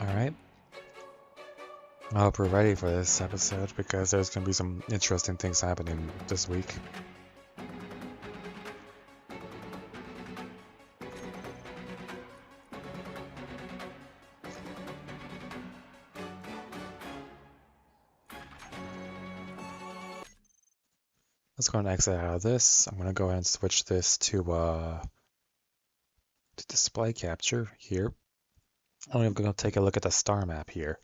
Alright, I hope we're ready for this episode because there's going to be some interesting things happening this week. Let's go and exit out of this. I'm going to go ahead and switch this to display capture here. I'm going to take a look at the star map here.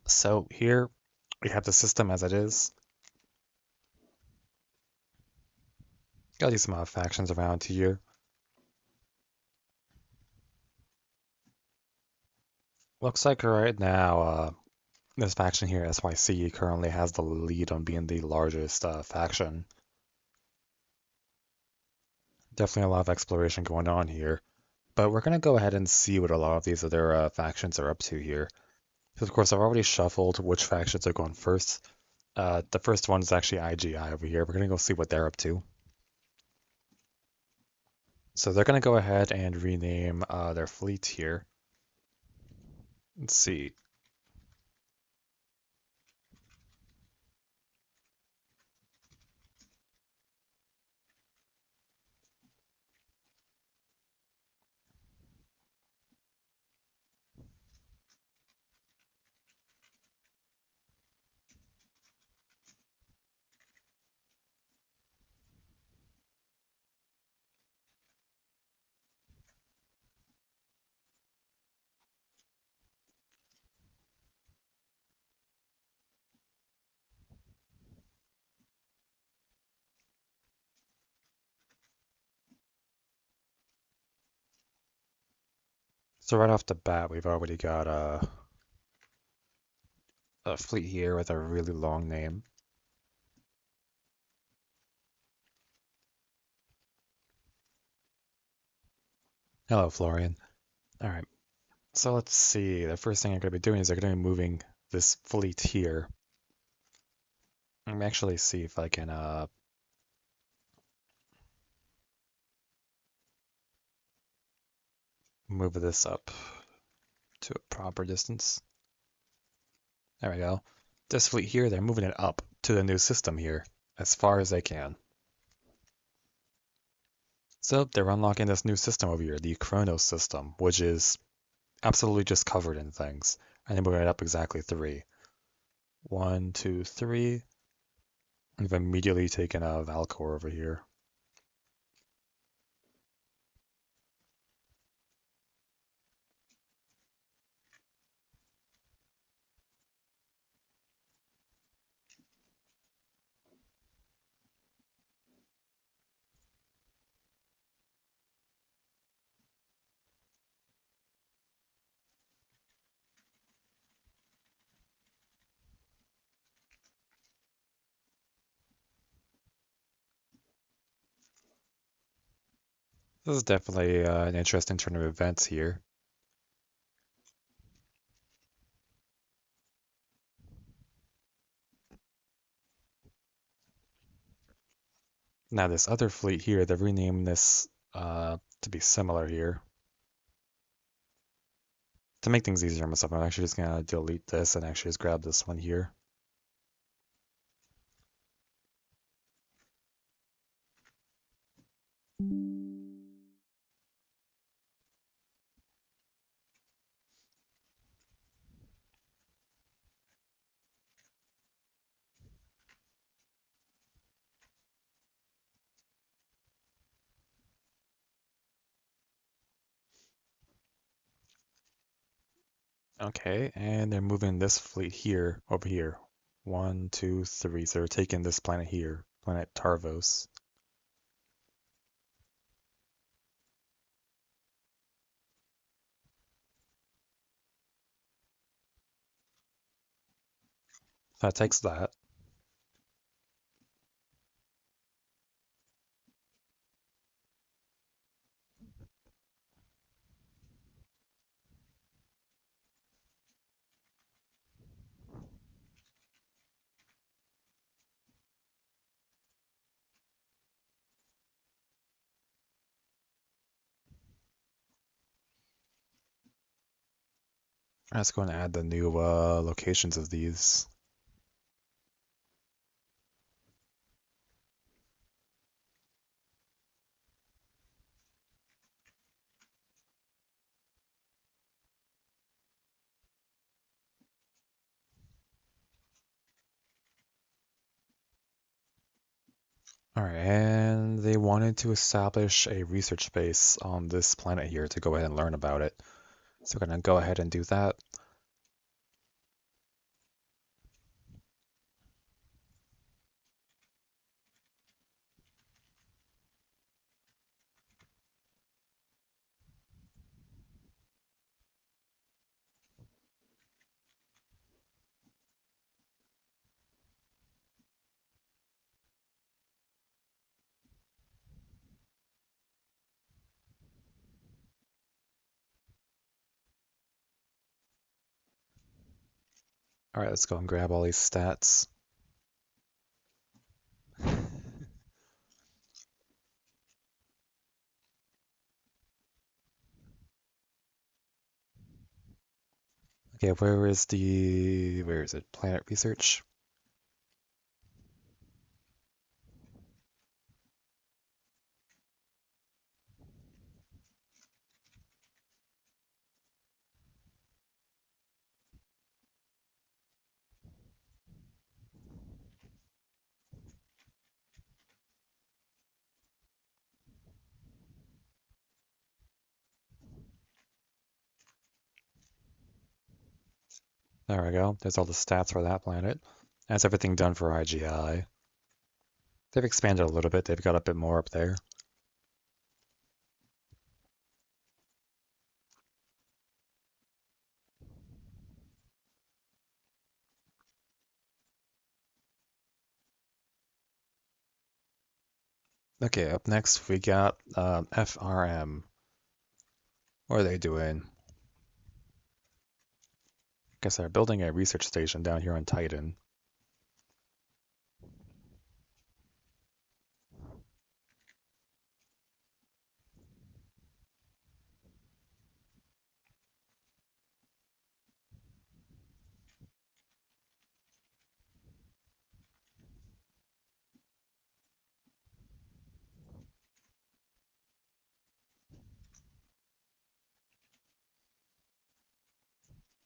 So here we have the system as it is. Got these some factions around here. Looks like right now this faction here, SYC, currently has the lead on being the largest faction. Definitely a lot of exploration going on here. But we're going to go ahead and see what a lot of these other factions are up to here. So of course, I've already shuffled which factions are going first. The first one is actually IGI over here. We're going to go see what they're up to. So they're going to go ahead and rename their fleet here. Let's see. So right off the bat, we've already got a fleet here with a really long name. Hello, Florian. All right. So let's see. The first thing I'm going to be doing is they're going to be moving this fleet here. Let me actually see if I can move this up to a proper distance. There we go. This fleet here, they're moving it up to the new system here, as far as they can. So they're unlocking this new system over here, the Chronos system, which is absolutely just covered in things. And they're moving it up exactly 3. 1, 2, 3. We've immediately taken Valcor over here. This is definitely an interesting turn of events here. Now this other fleet here, they've renamed this to be similar here. To make things easier on myself, I'm actually just gonna delete this and actually just grab this one here. Okay, and they're moving this fleet here over here. 1, 2, 3. So they're taking this planet here, planet Tarvos. That takes that. Let's go and add the new locations of these. Alright, and they wanted to establish a research base on this planet here to go ahead and learn about it. So we're going to go ahead and do that. Alright, let's go and grab all these stats. Okay, where is it? Planet research? There we go. There's all the stats for that planet. That's everything done for IGI. They've expanded a little bit. They've got a bit more up there. Okay, up next we got FRM. What are they doing? Guess they're building a research station down here on Titan.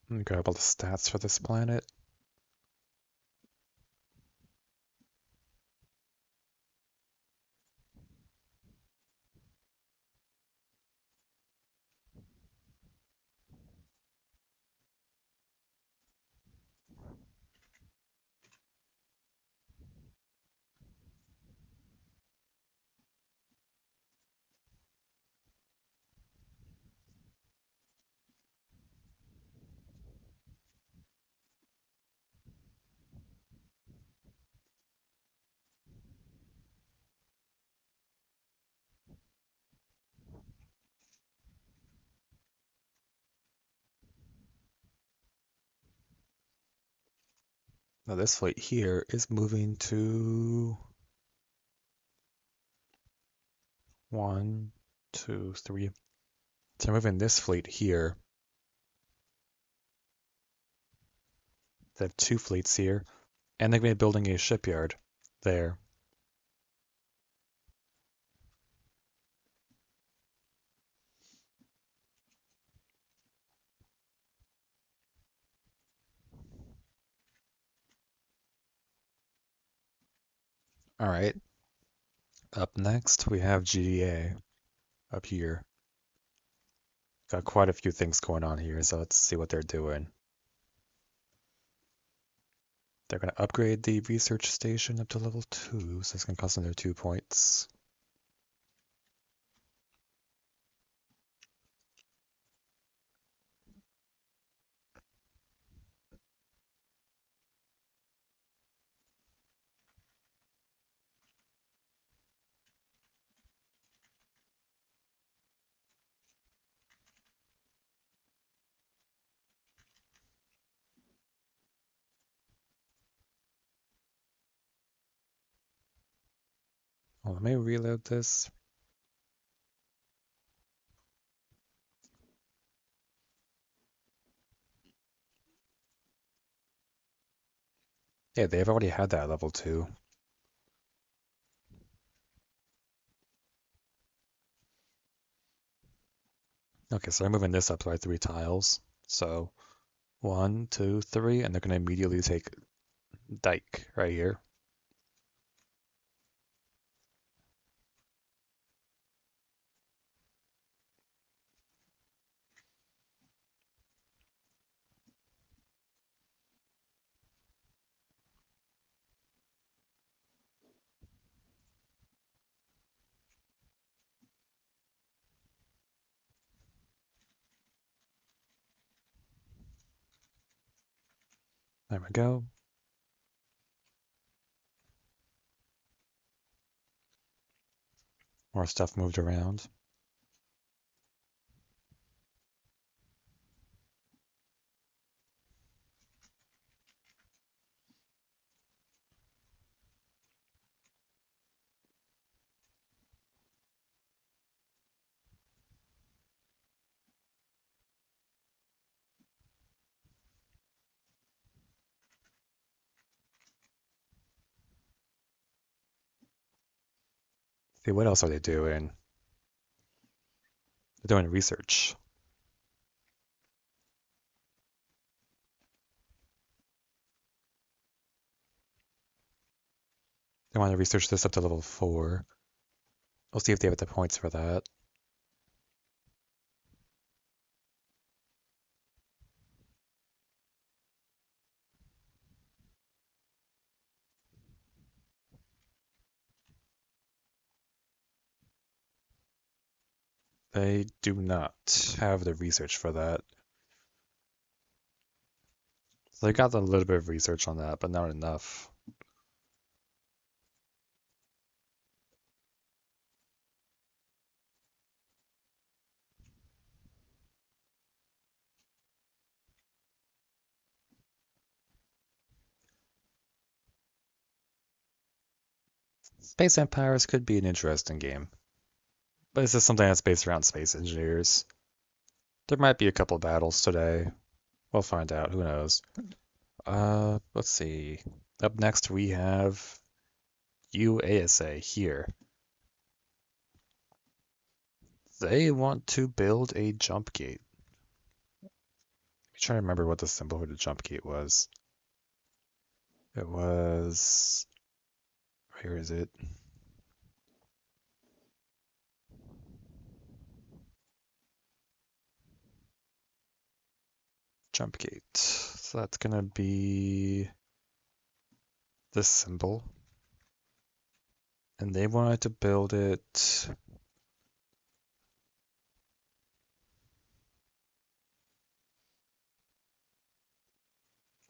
Let me grab all the stats for this planet. Now this fleet here is moving to 1, 2, 3. So moving this fleet here. They have 2 fleets here, and they're going to be building a shipyard there. All right. Up next, we have GDA up here. Got quite a few things going on here, so let's see what they're doing. They're going to upgrade the research station up to level 2, so it's going to cost another 2 points. Oh, let me reload this. Yeah, they've already had that level 2. Okay, so I'm moving this up by 3 tiles. So 1, 2, 3, and they're going to immediately take Dike right here. There we go. More stuff moved around. See, what else are they doing? They're doing research. They want to research this up to level 4. We'll see if they have the points for that. They do not have the research for that. So they got a little bit of research on that, but not enough. Space Empires could be an interesting game, but this is something that's based around space engineers. There might be a couple battles today. We'll find out. Who knows? Let's see. Up next we have UASA here. They want to build a jump gate. I'm trying to remember what the symbol for the jump gate was. It was... Where is it? Jump gate. So that's gonna be this symbol. And they wanted to build it...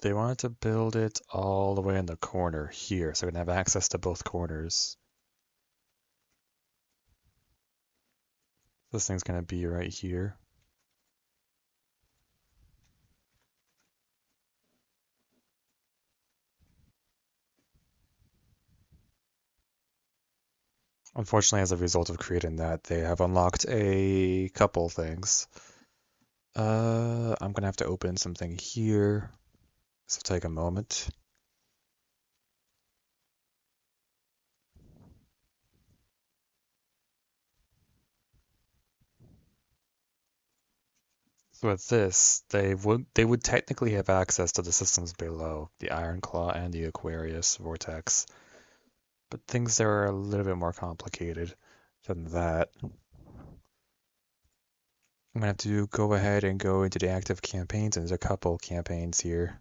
They wanted to build it all the way in the corner here, so we're gonna have access to both corners. This thing's gonna be right here. Unfortunately, as a result of creating that, they have unlocked a couple things. I'm gonna have to open something here. This will take a moment. So with this, they would technically have access to the systems below, the Iron Claw and the Aquarius Vortex. But things there are a little bit more complicated than that. I'm gonna have to go ahead and go into the active campaigns, and there's a couple campaigns here.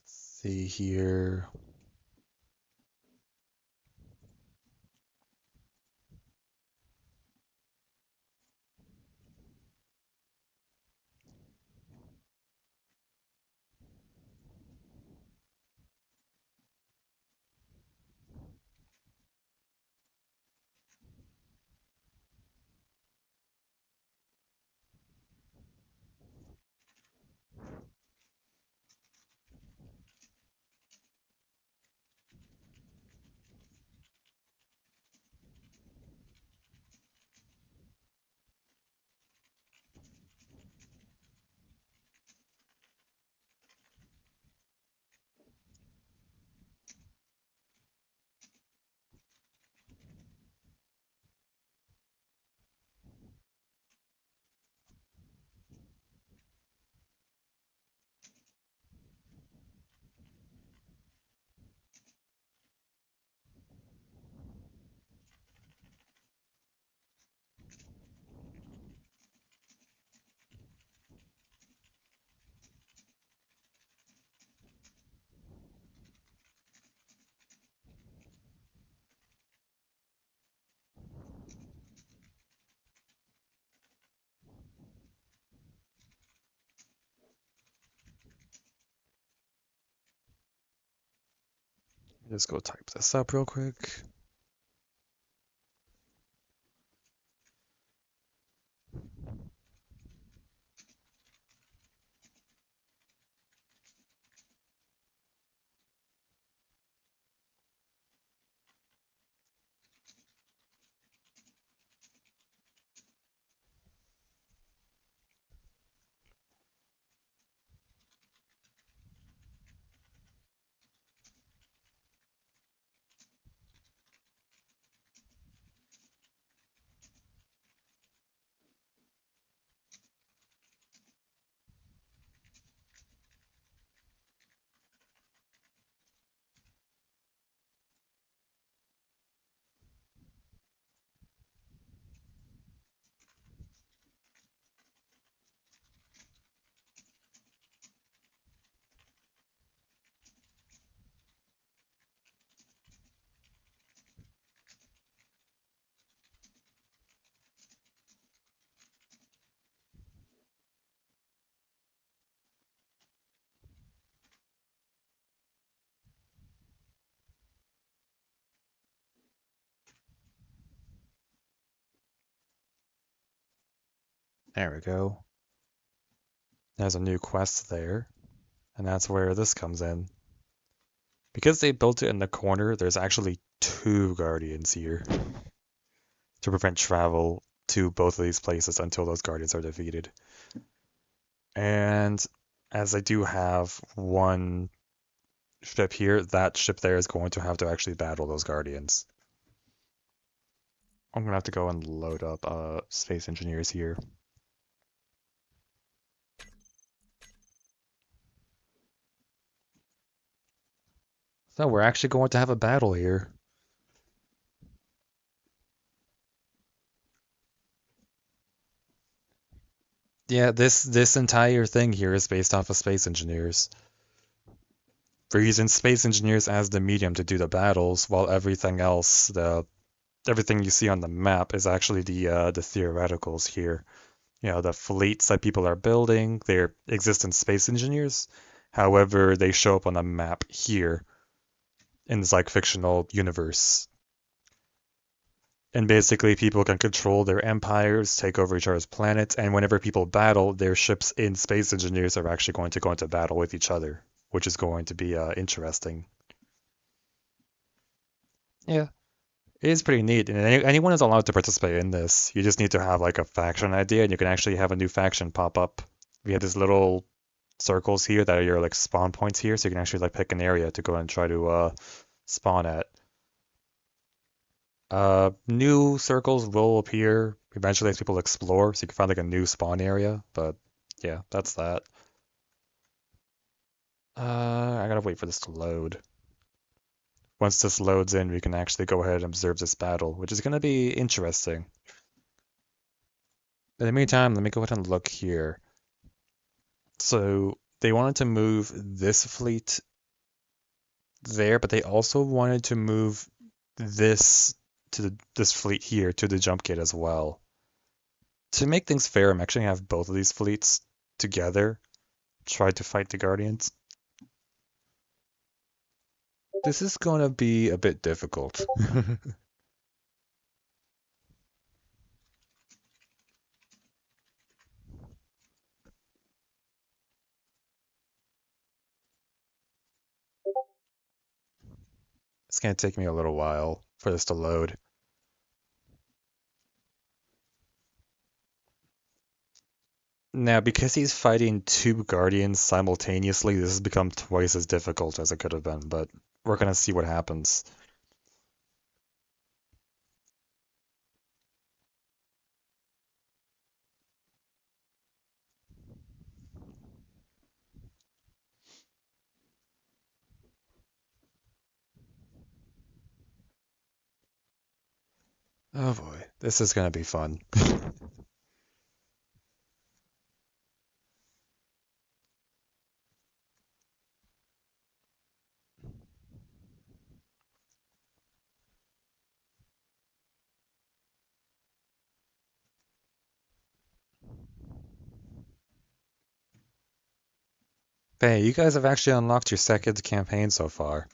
See here. Just go type this up real quick. There we go. There's a new quest there, and that's where this comes in. Because they built it in the corner, there's actually two guardians here to prevent travel to both of these places until those guardians are defeated. And as I do have one ship here, that ship there is going to have to actually battle those guardians. I'm gonna have to go and load up space engineers here. So we're actually going to have a battle here. Yeah, this entire thing here is based off of space engineers. We're using space engineers as the medium to do the battles, while everything else, everything you see on the map is actually the theoreticals here. You know, the fleets that people are building, they exist in space engineers. However, they show up on the map here in this like fictional universe. And basically, people can control their empires, take over each other's planets, and whenever people battle, their ships in space engineers are actually going to go into battle with each other, which is going to be interesting. Yeah, it is pretty neat, and anyone is allowed to participate in this. You just need to have like a faction idea, and you can actually have a new faction pop up. We have these little circles here that are your like spawn points here, so you can actually like pick an area to go and try to spawn at. New circles will appear eventually as people explore, so you can find like a new spawn area, but yeah, that's that. I gotta wait for this to load. Once this loads in, we can actually go ahead and observe this battle, which is gonna be interesting. In the meantime, let me go ahead and look here. So they wanted to move this fleet there, but they also wanted to move this this fleet here to the jump gate as well. To make things fair, I'm actually gonna have both of these fleets together try to fight the Guardians. This is gonna be a bit difficult. It's gonna take me a little while for this to load. Now, because he's fighting two Guardians simultaneously, this has become twice as difficult as it could have been, but we're gonna see what happens. Oh boy, this is gonna be fun. Hey, you guys have actually unlocked your second campaign so far.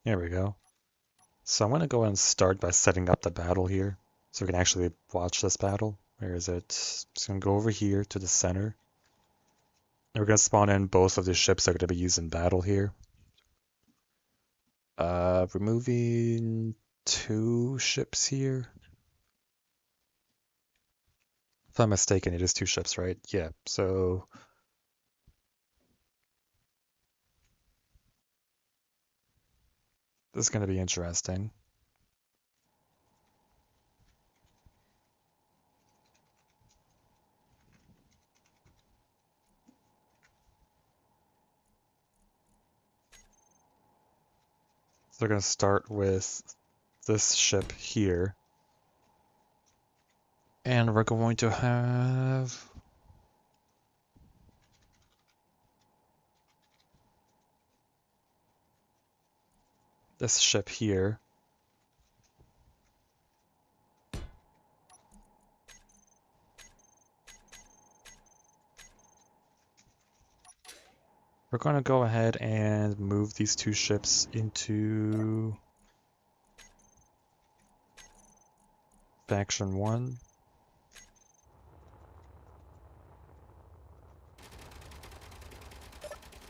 Here we go. So I'm going to go ahead and start by setting up the battle here, so we can actually watch this battle. Where is it? Just going to go over here to the center. And we're going to spawn in both of the ships that are going to be used in battle here. Removing 2 ships here. If I'm mistaken, it is 2 ships, right? Yeah, so this is going to be interesting. So they're going to start with this ship here. And we're going to have this ship here. We're going to go ahead and move these 2 ships into Faction 1.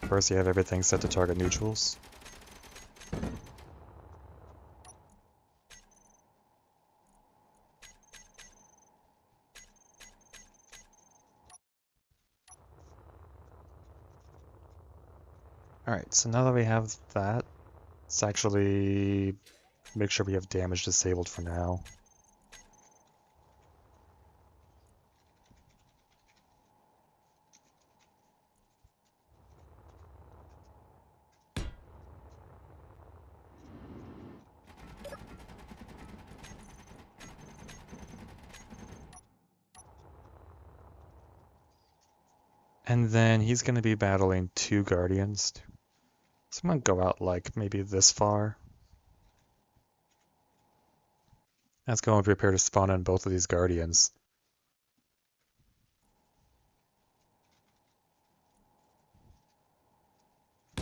First, you have everything set to target neutrals. Alright, so now that we have that, let's actually make sure we have damage disabled for now. And then he's going to be battling 2 Guardians. So I'm going to go out like maybe this far. Let's go and prepare to spawn in both of these Guardians.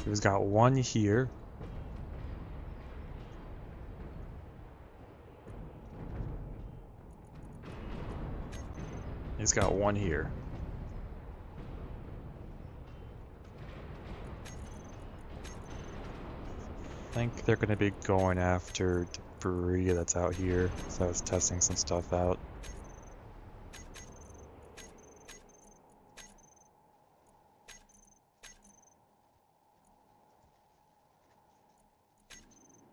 He's got 1 here. He's got 1 here. I think they're going to be going after debris that's out here, so I was testing some stuff out.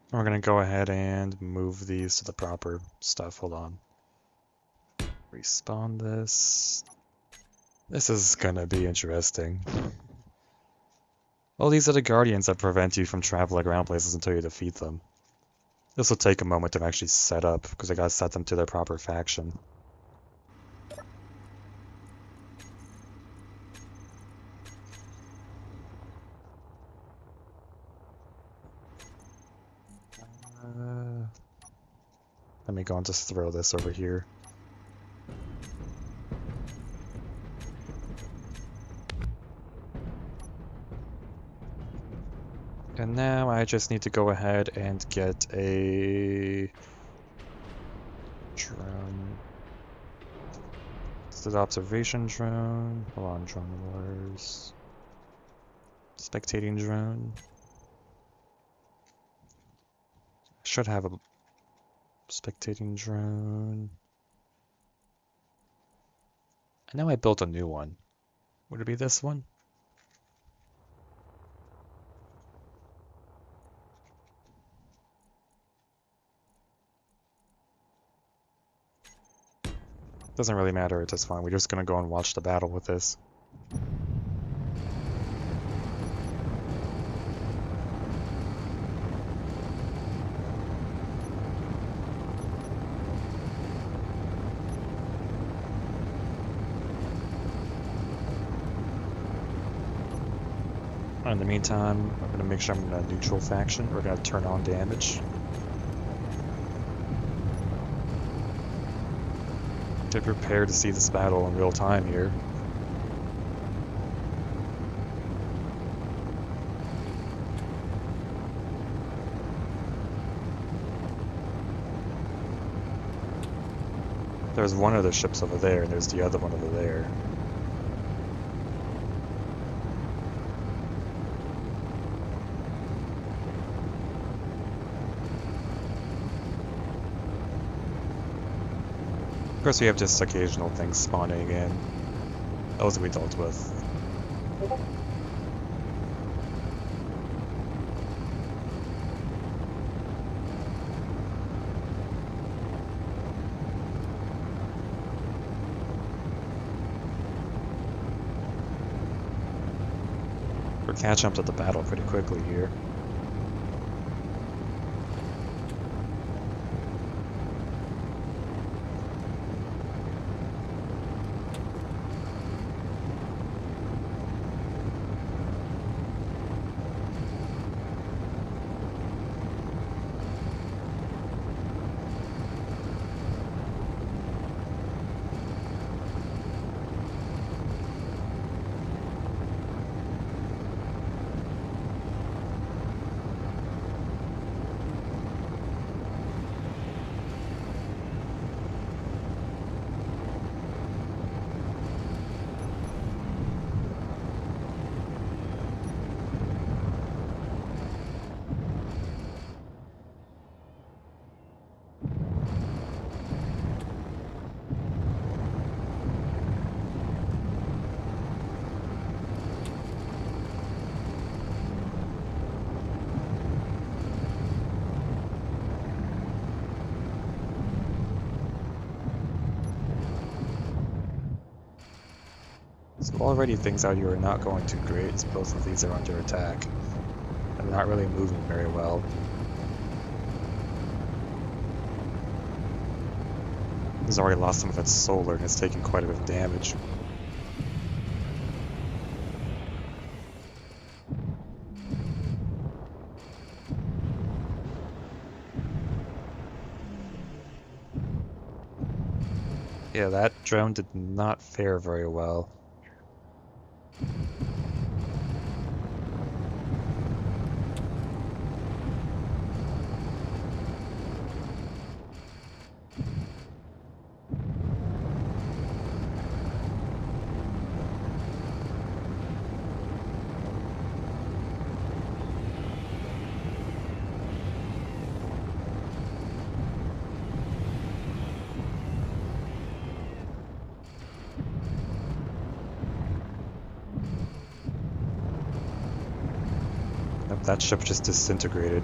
We're going to go ahead and move these to the proper stuff. Hold on. Respawn this. This is going to be interesting. Well, these are the Guardians that prevent you from traveling around places until you defeat them. This will take a moment to actually set up, because I gotta set them to their proper faction. Let me go and just throw this over here. And now I just need to go ahead and get a drone. It's the observation drone. Hold on, drone wars. Spectating drone. Should have a spectating drone. I know I built a new one. Would it be this one? Doesn't really matter, it's just fine. We're just gonna go and watch the battle with this. In the meantime, I'm gonna make sure I'm in a neutral faction. We're gonna turn on damage. To prepare to see this battle in real time here. There's one of the ships over there, and there's the other one over there. Of course, we have just occasional things spawning in. Those we dealt with. We're catching up to the battle pretty quickly here. So already things out here are not going too great, as both of these are under attack. And not really moving very well. It's already lost some of its solar and it's taking quite a bit of damage. Yeah, that drone did not fare very well. That ship just disintegrated.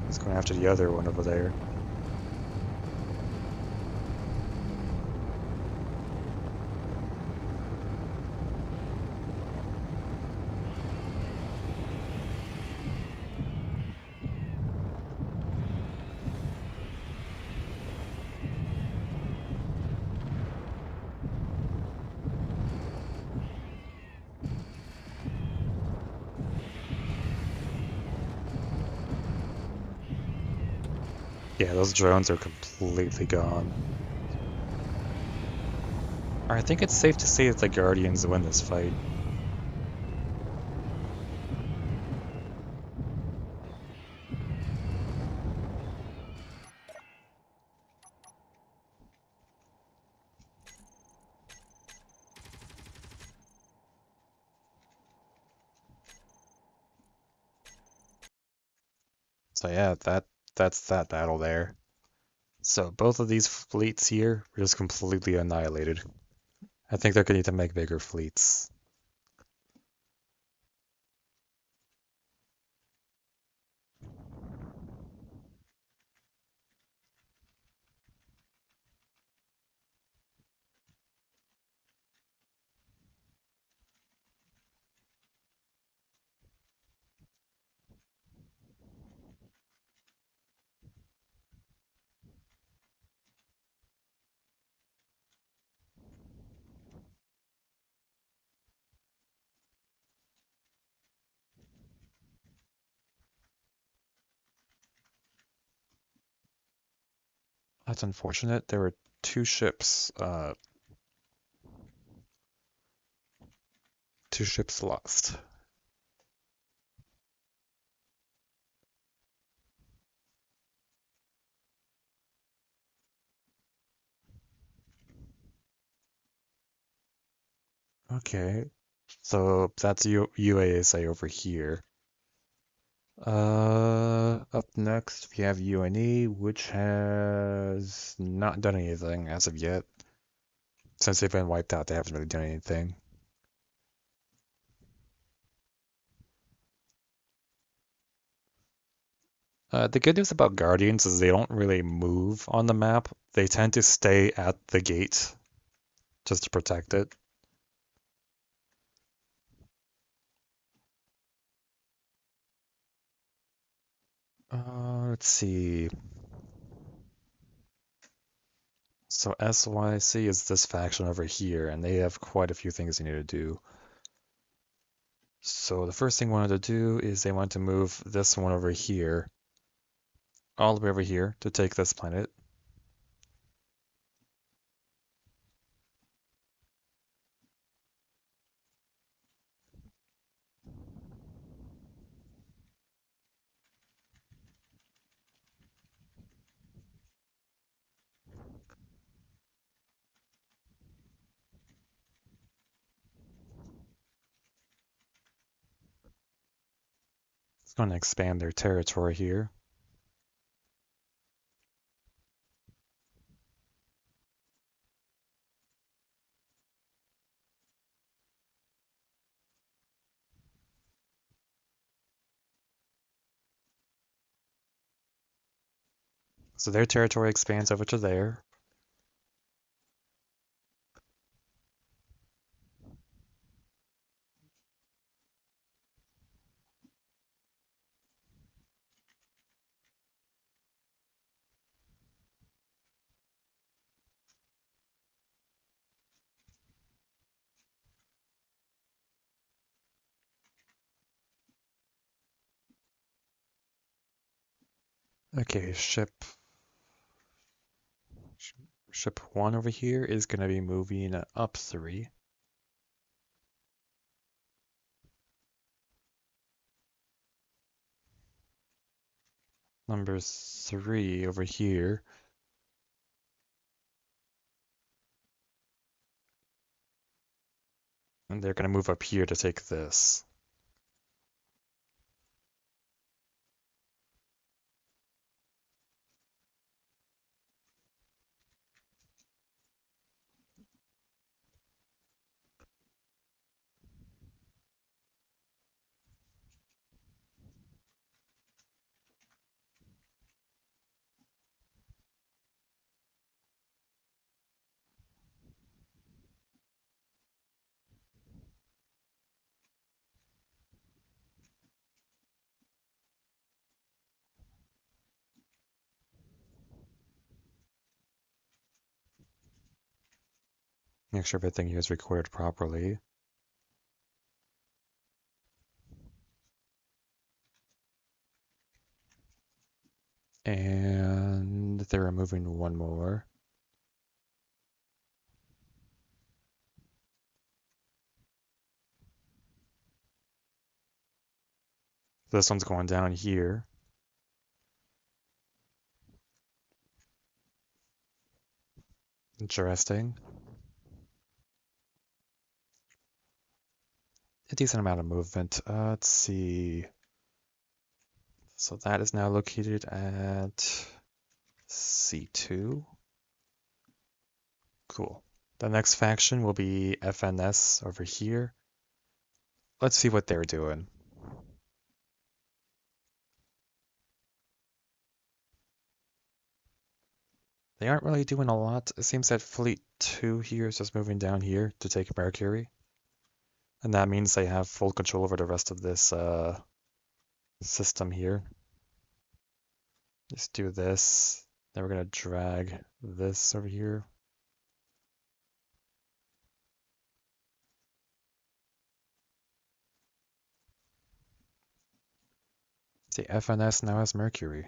It's going after the other one over there. Yeah, those drones are completely gone. Alright, I think it's safe to say that the Guardians win this fight. So yeah, that's that battle there. So both of these fleets here were just completely annihilated. I think they're gonna need to make bigger fleets. That's unfortunate. There were two ships, lost. Okay, so that's UASA over here. Up next we have UNE, which has not done anything as of yet. Since they've been wiped out, they haven't really done anything. The good news about Guardians is they don't really move on the map. They tend to stay at the gate just to protect it. Let's see. So SYC is this faction over here, and they have quite a few things they need to do. So the first thing they wanted to do is they want to move this one over here, all the way over here, to take this planet. It's going to expand their territory here. So their territory expands over to there. Okay, ship 1 over here is going to be moving up 3. Number 3 over here. And they're going to move up here to take this. Make sure everything here is recorded properly. And they're removing one more. This one's going down here. Interesting. A decent amount of movement. Let's see. So that is now located at C2. Cool. The next faction will be FNS over here. Let's see what they're doing. They aren't really doing a lot. It seems that Fleet 2 here is just moving down here to take Mercury. And that means they have full control over the rest of this system here. Just do this. Then we're going to drag this over here. See, FNS now has Mercury.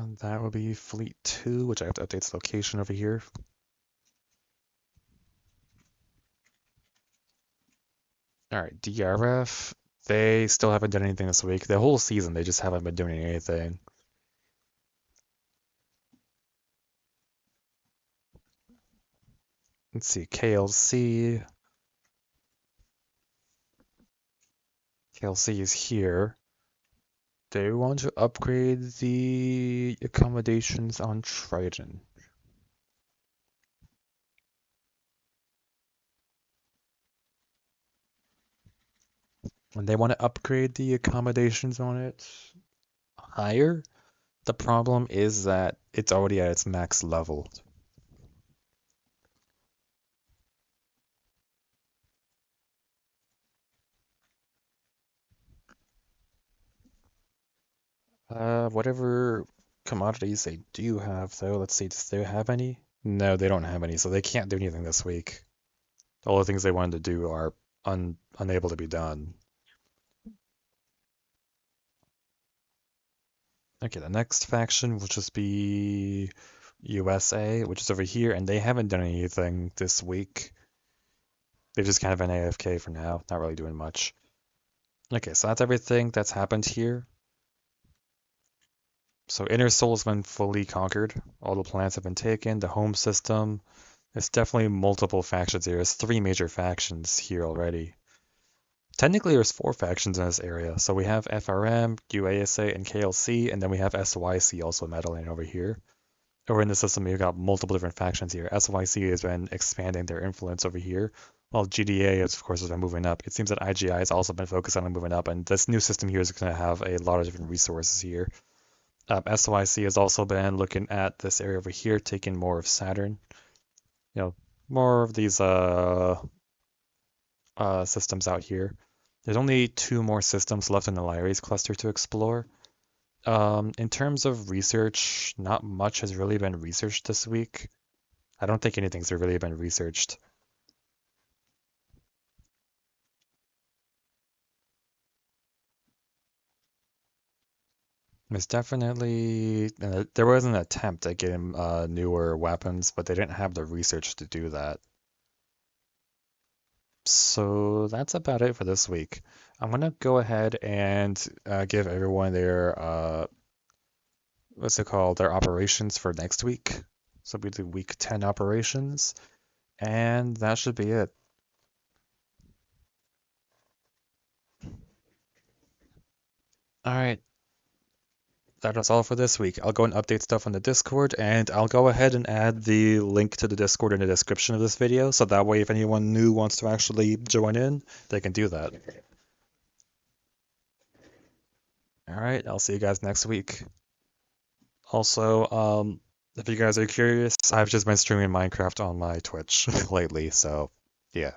And that would be Fleet 2, which I have to update its location over here. Alright, DRF. They still haven't done anything this week. The whole season, they just haven't been doing anything. Let's see, KLC. KLC is here. They want to upgrade the accommodations on Triton. And they want to upgrade the accommodations on it higher. The problem is that it's already at its max level. Whatever commodities they do have, though, let's see, do they have any? No, they don't have any, so they can't do anything this week. All the things they wanted to do are unable to be done. Okay, the next faction will just be USA, which is over here, and they haven't done anything this week. They've just kind of been AFK for now, not really doing much. Okay, so that's everything that's happened here. So Inner Soul has been fully conquered. All the planets have been taken. The home system. There's definitely multiple factions here. There's 3 major factions here already. Technically, there's 4 factions in this area. So we have FRM, UASA, and KLC, and then we have SYC also meddling over here. Over in the system, we've got multiple different factions here. SYC has been expanding their influence over here, while GDA, of course, has been moving up. It seems that IGI has also been focused on moving up, and this new system here is going to have a lot of different resources here. SYC has also been looking at this area over here, taking more of Saturn. You know, more of these systems out here. There's only 2 more systems left in the Lyres cluster to explore. In terms of research, not much has really been researched this week. I don't think anything's really been researched. There's definitely there was an attempt at getting newer weapons, but they didn't have the research to do that. So that's about it for this week. I'm gonna go ahead and give everyone their what's it called, their operations for next week. So we do week 10 operations, and that should be it. All right, that is all for this week. I'll go and update stuff on the Discord, and I'll go ahead and add the link to the Discord in the description of this video, so that way if anyone new wants to actually join in, they can do that. All right, I'll see you guys next week. Also, if you guys are curious, I've just been streaming Minecraft on my Twitch lately, so yeah.